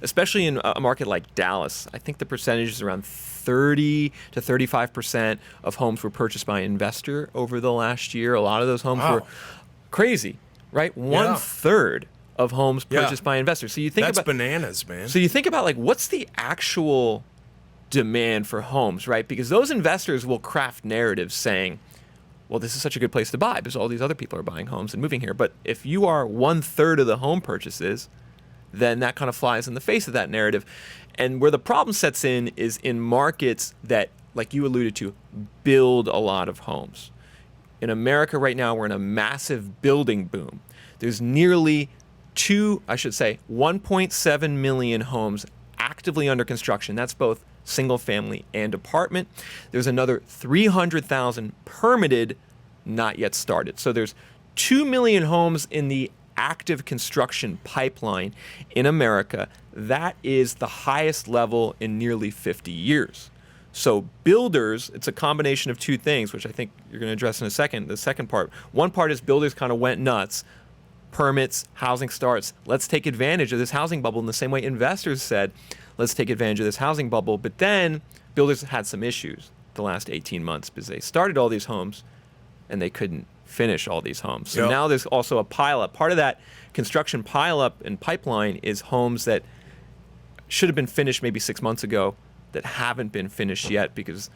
especially in a market like Dallas. I think the percentage is around 30 to 35% of homes were purchased by an investor over the last year. A lot of those homes were crazy, right? One third of homes purchased by investors. So you think that's about bananas, man. So you think about like what's the actual demand for homes, right? Because those investors will craft narratives saying, well, this is such a good place to buy because all these other people are buying homes and moving here. But if you are 1/3 of the home purchases, then that kind of flies in the face of that narrative. And where the problem sets in is in markets that, like you alluded to, build a lot of homes. In America right now, we're in a massive building boom. There's nearly 1.7 million homes actively under construction. That's both single family and apartment. There's another 300,000 permitted, not yet started. So there's 2 million homes in the active construction pipeline in America. That is the highest level in nearly 50 years. So builders, it's a combination of two things, which I think you're going to address in a second. The second part, one part is builders kind of went nuts. Permits, housing starts. Let's take advantage of this housing bubble in the same way investors said, let's take advantage of this housing bubble. But then builders had some issues the last 18 months because they started all these homes and they couldn't finish all these homes. So now there's also a pileup. Part of that construction pileup and pipeline is homes that should have been finished maybe 6 months ago that haven't been finished yet because,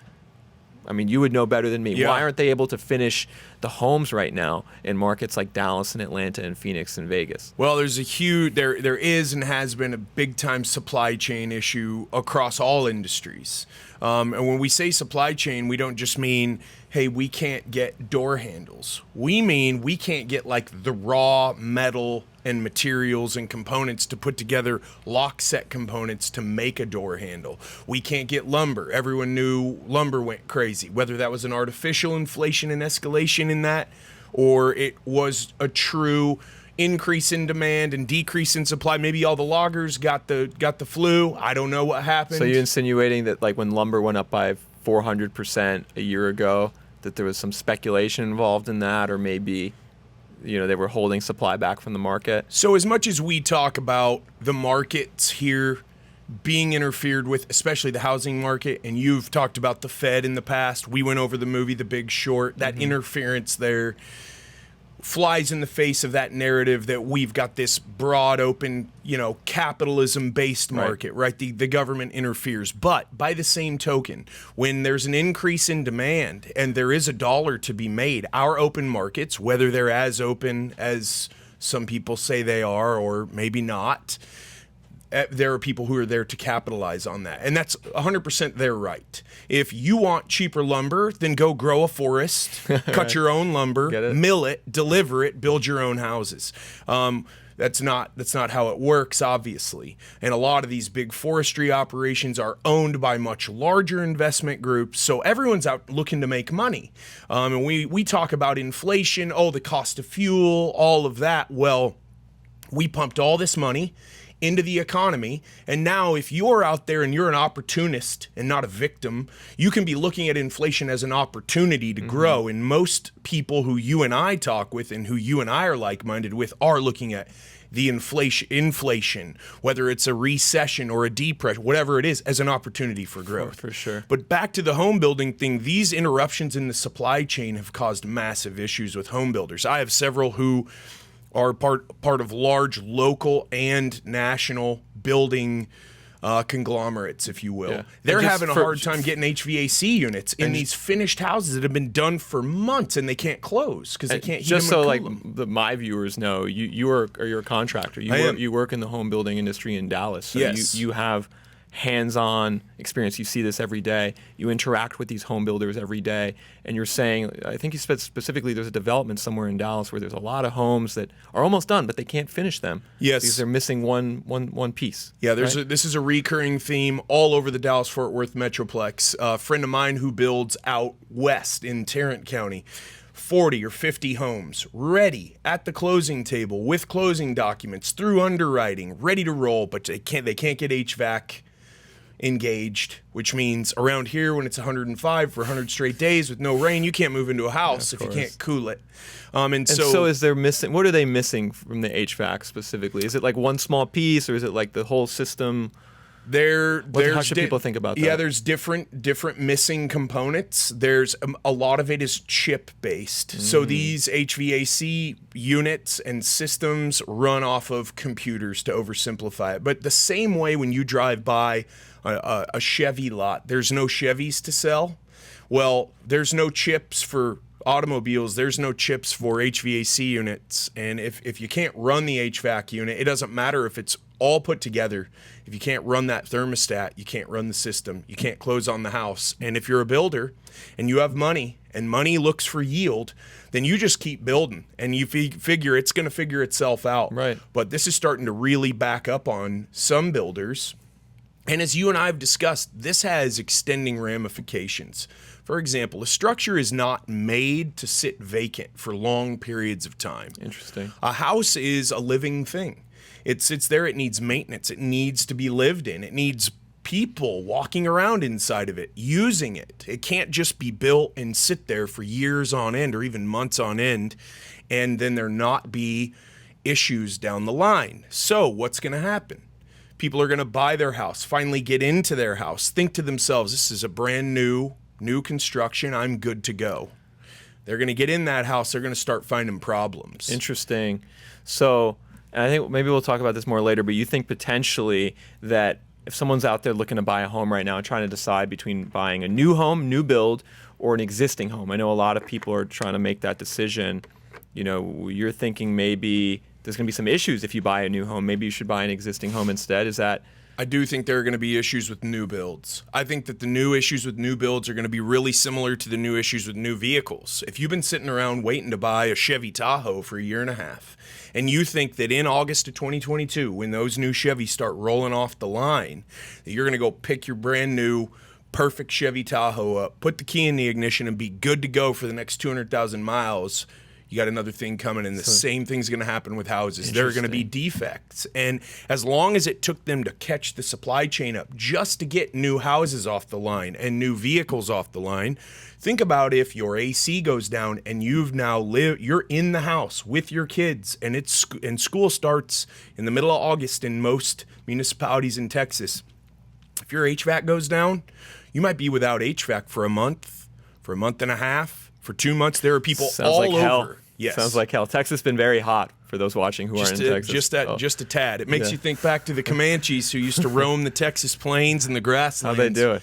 I mean, you would know better than me. Why aren't they able to finish the homes right now in markets like Dallas and Atlanta and Phoenix and Vegas? Well, there's a huge, there is and has been a big time supply chain issue across all industries. And when we say supply chain, we don't just mean, hey, we can't get door handles. We mean we can't get like the raw metal and materials and components to put together lock set components to make a door handle. We can't get lumber. Everyone knew lumber went crazy, whether that was an artificial inflation and escalation in that, or it was a true increase in demand and decrease in supply. Maybe all the loggers got the flu. I don't know what happened. So you're insinuating that like when lumber went up by 400% a year ago, that there was some speculation involved in that, or maybe they were holding supply back from the market? So as much as we talk about the markets here being interfered with, especially the housing market, and you've talked about the Fed in the past, we went over the movie The Big Short, that interference there flies in the face of that narrative that we've got this broad, open, capitalism-based market, right? The government interferes. But by the same token, when there's an increase in demand and there is a dollar to be made, our open markets, whether they're as open as some people say they are or maybe not, there are people who are there to capitalize on that. And that's 100% their right. If you want cheaper lumber, then go grow a forest, cut your own lumber, mill it, deliver it, build your own houses. That's not how it works, obviously. And a lot of these big forestry operations are owned by much larger investment groups, so everyone's out looking to make money. And we talk about inflation, the cost of fuel, all of that. Well, we pumped all this money into the economy, and now if you're out there and you're an opportunist and not a victim, you can be looking at inflation as an opportunity to grow. And most people who you and I talk with and who you and I are like-minded with are looking at the inflation, whether it's a recession or a depression, whatever it is, as an opportunity for growth. For sure. But back to the home building thing, these interruptions in the supply chain have caused massive issues with home builders. I have several who are part of large local and national building conglomerates, if you will. Yeah. They're having a hard time getting HVAC units in these finished houses that have been done for months, and they can't close because they can't heat just them so and cool them. My viewers know, you're a contractor. You work in the home building industry in Dallas. So you have hands-on experience. You see this every day. You interact with these home builders every day, and you're saying, I think you said specifically, there's a development somewhere in Dallas where there's a lot of homes that are almost done, but they can't finish them. Yes, because they're missing one piece. Yeah, this is a recurring theme all over the Dallas-Fort Worth Metroplex. A friend of mine who builds out west in Tarrant County, 40 or 50 homes ready at the closing table with closing documents through underwriting, ready to roll, but they can't get HVAC engaged, which means around here when it's 105 for 100 straight days with no rain, you can't move into a house if you can't cool it. And so is there missing? What are they missing from the HVAC specifically? Is it like one small piece, or is it like the whole system? How should people think about that? Yeah, there's different missing components. There's a lot of it is chip based. So these HVAC units and systems run off of computers, to oversimplify it. But the same way when you drive by a Chevy lot, there's no Chevys to sell. Well, there's no chips for automobiles, there's no chips for HVAC units. And if you can't run the HVAC unit, it doesn't matter if it's all put together. If you can't run that thermostat, you can't run the system. You can't close on the house. And if you're a builder and you have money and money looks for yield, then you just keep building and you figure it's going to figure itself out. Right. But this is starting to really back up on some builders. And as you and I have discussed, this has extending ramifications. For example, a structure is not made to sit vacant for long periods of time. Interesting. A house is a living thing. It sits there, it needs maintenance, it needs to be lived in, it needs people walking around inside of it, using it. It can't just be built and sit there for years on end or even months on end, and then there not be issues down the line. So what's going to happen? People are going to buy their house, finally get into their house, think to themselves, this is a brand new construction, I'm good to go. They're going to get in that house, they're going to start finding problems. Interesting. So, and I think maybe we'll talk about this more later, but you think potentially that if someone's out there looking to buy a home right now and trying to decide between buying a new home, new build, or an existing home, I know a lot of people are trying to make that decision. You know, you're thinking maybe there's going to be some issues if you buy a new home. Maybe you should buy an existing home instead. Is that... I do think there are going to be issues with new builds. I think that the new issues with new builds are going to be really similar to the new issues with new vehicles. If you've been sitting around waiting to buy a Chevy Tahoe for a year and a half, and you think that in August of 2022, when those new Chevys start rolling off the line, that you're going to go pick your brand new perfect Chevy Tahoe up, put the key in the ignition, and be good to go for the next 200,000 miles, you got another thing coming, and the same thing's going to happen with houses. There are going to be defects. And as long as it took them to catch the supply chain up just to get new houses off the line and new vehicles off the line, think about if your AC goes down and you're in the house with your kids, and school starts in the middle of August in most municipalities in Texas. If your HVAC goes down, you might be without HVAC for a month and a half, for 2 months. There are people all over. Hell. Yes. Sounds like hell. Texas has been very hot for those watching who are in Texas. Just a tad. It makes you think back to the Comanches who used to roam the Texas plains and the grasslands. How'd they do it?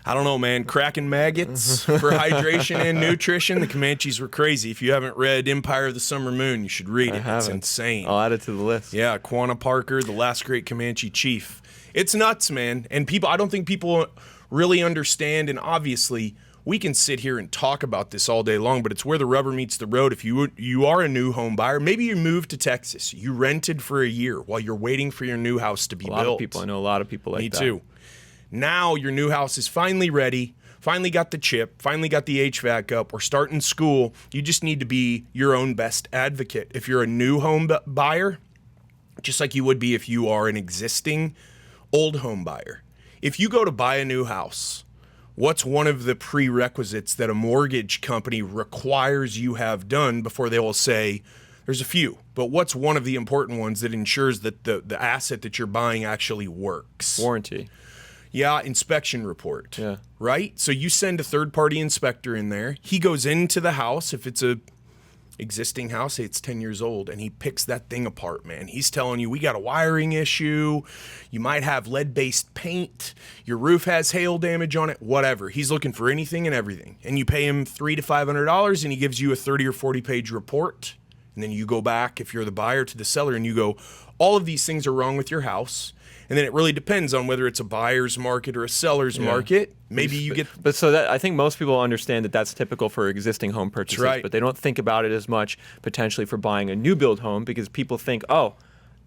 I don't know, man. Cracking maggots for hydration and nutrition. The Comanches were crazy. If you haven't read Empire of the Summer Moon, you should read it. It's insane. I'll add it to the list. Yeah, Quanah Parker, the last great Comanche chief. It's nuts, man. And I don't think people really understand, and obviously we can sit here and talk about this all day long, but it's where the rubber meets the road. If you are a new home buyer, maybe you moved to Texas, you rented for a year while you're waiting for your new house to be built. I know a lot of people like that. Me too. Now your new house is finally ready, finally got the chip, finally got the HVAC up, or starting school. You just need to be your own best advocate. If you're a new home buyer, just like you would be if you are an existing old home buyer. If you go to buy a new house, what's one of the prerequisites that a mortgage company requires you have done before they will say, there's a few, but what's one of the important ones that ensures that the asset that you're buying actually works? Warranty. Yeah, inspection report. Yeah. Right? So you send a third-party inspector in there. He goes into the house, if it's a existing house, say it's 10 years old, and he picks that thing apart, man. He's telling you, we got a wiring issue, you might have lead-based paint, your roof has hail damage on it, whatever. He's looking for anything and everything. And you pay him $300 to $500, and he gives you a 30 or 40-page report. And then you go back, if you're the buyer, to the seller, and you go, all of these things are wrong with your house. And then it really depends on whether it's a buyer's market or a seller's market. Maybe you get... But so that I think most people understand that that's typical for existing home purchases. That's right. But they don't think about it as much potentially for buying a new build home, because people think, oh,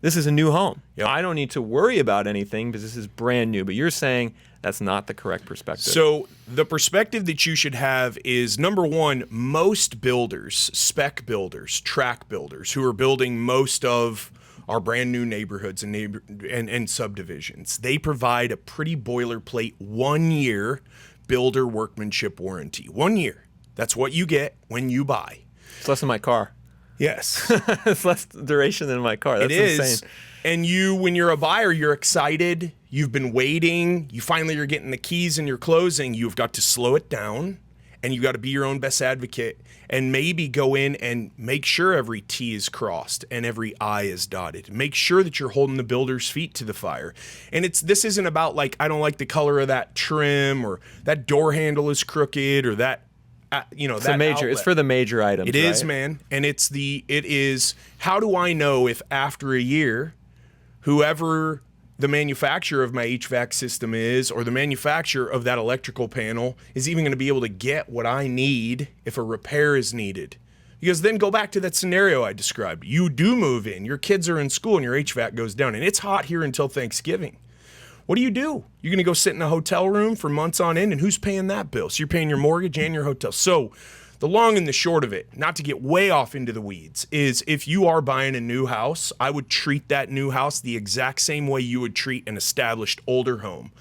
this is a new home. Yep. I don't need to worry about anything because this is brand new. But you're saying that's not the correct perspective. So the perspective that you should have is, number one, most builders, spec builders, track builders, who are building most of are brand new neighborhoods and subdivisions. They provide a pretty boilerplate 1 year builder workmanship warranty. 1 year. That's what you get when you buy. It's less than my car. Yes. It's less duration than my car. That's It is. insane. And you, when you're a buyer, you're excited. You've been waiting. You finally are getting the keys and you're closing. You've got to slow it down, and you've got to be your own best advocate and maybe go in and make sure every T is crossed and every I is dotted. Make sure that you're holding the builder's feet to the fire. And this isn't about like, I don't like the color of that trim, or that door handle is crooked, or that It's that a major. outlet. It's for the major items. It is, right? man. And it is, how do I know if after a year, whoever the manufacturer of my HVAC system is, or the manufacturer of that electrical panel, is even going to be able to get what I need if a repair is needed? Because then go back to that scenario I described. You do move in, your kids are in school, and your HVAC goes down, and it's hot here until Thanksgiving. What do? You're going to go sit in a hotel room for months on end, and who's paying that bill? So you're paying your mortgage and your hotel. So the long and the short of it, not to get way off into the weeds, is if you are buying a new house, I would treat that new house the exact same way you would treat an established older home.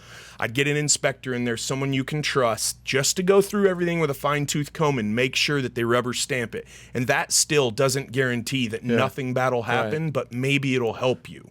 I'd get an inspector in there, someone you can trust, just to go through everything with a fine-tooth comb and make sure that they rubber stamp it. And that still doesn't guarantee that nothing bad will happen, but maybe it'll help you.